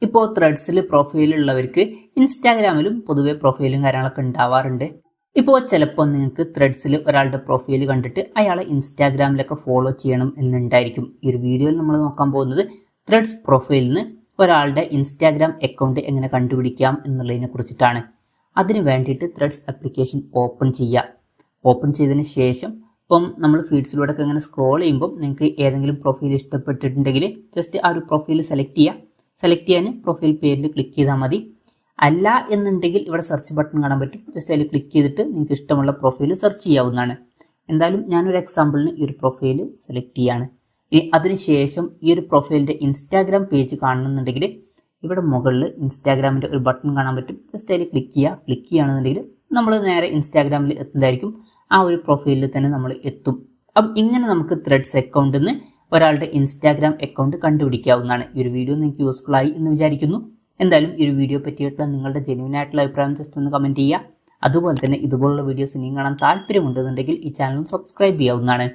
ഇപ്പോൾ ത്രെഡ്സിൽ പ്രൊഫൈലുള്ളവർക്ക് ഇൻസ്റ്റാഗ്രാമിലും പൊതുവെ പ്രൊഫൈലും കാര്യങ്ങളൊക്കെ ഉണ്ടാവാറുണ്ട്. ഇപ്പോൾ ചിലപ്പോൾ നിങ്ങൾക്ക് ത്രെഡ്സിൽ ഒരാളുടെ പ്രൊഫൈൽ കണ്ടിട്ട് അയാളെ ഇൻസ്റ്റാഗ്രാമിലൊക്കെ ഫോളോ ചെയ്യണം എന്നുണ്ടായിരിക്കും. ഈ ഒരു വീഡിയോയിൽ നമ്മൾ നോക്കാൻ പോകുന്നത് ത്രെഡ്സ് പ്രൊഫൈലിൽ നിന്ന് ഒരാളുടെ ഇൻസ്റ്റാഗ്രാം അക്കൗണ്ട് എങ്ങനെ കണ്ടുപിടിക്കാം എന്നുള്ളതിനെ കുറിച്ചിട്ടാണ്. അതിന് വേണ്ടിയിട്ട് ത്രെഡ്സ് ആപ്ലിക്കേഷൻ ഓപ്പൺ ചെയ്യുക. ഓപ്പൺ ചെയ്തതിന് ശേഷം ഇപ്പം നമ്മൾ ഫീഡ്സിലൂടെ ഒക്കെ ഇങ്ങനെ സ്ക്രോൾ ചെയ്യുമ്പോൾ നിങ്ങൾക്ക് ഏതെങ്കിലും പ്രൊഫൈൽ ഇഷ്ടപ്പെട്ടിട്ടുണ്ടെങ്കിൽ ജസ്റ്റ് ആ ഒരു പ്രൊഫൈൽ സെലക്ട് ചെയ്യാം. സെലക്ട് ചെയ്യാൻ പ്രൊഫൈൽ പേരിൽ ക്ലിക്ക് ചെയ്താൽ മതി. അല്ല എന്നുണ്ടെങ്കിൽ ഇവിടെ സെർച്ച് ബട്ടൺ കാണാൻ പറ്റും. ജസ്റ്റ് അതിൽ ക്ലിക്ക് ചെയ്തിട്ട് നിങ്ങൾക്ക് ഇഷ്ടമുള്ള പ്രൊഫൈൽ സെർച്ച് ചെയ്യാവുന്നതാണ്. എന്തായാലും ഞാനൊരു എക്സാമ്പിളിന് ഈ ഒരു പ്രൊഫൈൽ സെലക്ട് ചെയ്യാണ്. ഇനി അതിനുശേഷം ഈ ഒരു പ്രൊഫൈലിൻ്റെ ഇൻസ്റ്റാഗ്രാം പേജ് കാണുന്നുണ്ടെങ്കിൽ ഇവിടെ മുകളിൽ ഇൻസ്റ്റാഗ്രാമിൻ്റെ ഒരു ബട്ടൺ കാണാൻ പറ്റും. ജസ്റ്റ് അതിൽ ക്ലിക്ക് ചെയ്യുക. ക്ലിക്ക് ചെയ്യുകയാണെന്നുണ്ടെങ്കിൽ നമ്മൾ നേരെ ഇൻസ്റ്റാഗ്രാമിൽ എത്തുന്നതായിരിക്കും. ആ ഒരു പ്രൊഫൈലിൽ തന്നെ നമ്മൾ എത്തും. അപ്പം ഇങ്ങനെ നമുക്ക് ത്രെഡ്സ് അക്കൗണ്ടിൽ നിന്ന് ഒരാളുടെ ഇൻസ്റ്റാഗ്രാം അക്കൗണ്ട് കണ്ടുപിടിക്കാവുന്നതാണ്. ഈ ഒരു വീഡിയോ നിങ്ങൾക്ക് യൂസ്ഫുൾ ആയി എന്ന് വിചാരിക്കുന്നു. എന്തായാലും ഈ ഒരു വീഡിയോ പറ്റിയിട്ടുള്ള നിങ്ങളുടെ ജെന്യൂൻ ആയിട്ടുള്ള അഭിപ്രായം ജസ്റ്റ് ഒന്ന് കമൻറ്റ് ചെയ്യുക. അതുപോലെ തന്നെ ഇതുപോലുള്ള വീഡിയോസ് ഇനിയും കാണാൻ താല്പര്യമുണ്ടെന്നുണ്ടെങ്കിൽ ഈ ചാനൽ സബ്സ്ക്രൈബ് ചെയ്യാവുന്നതാണ്.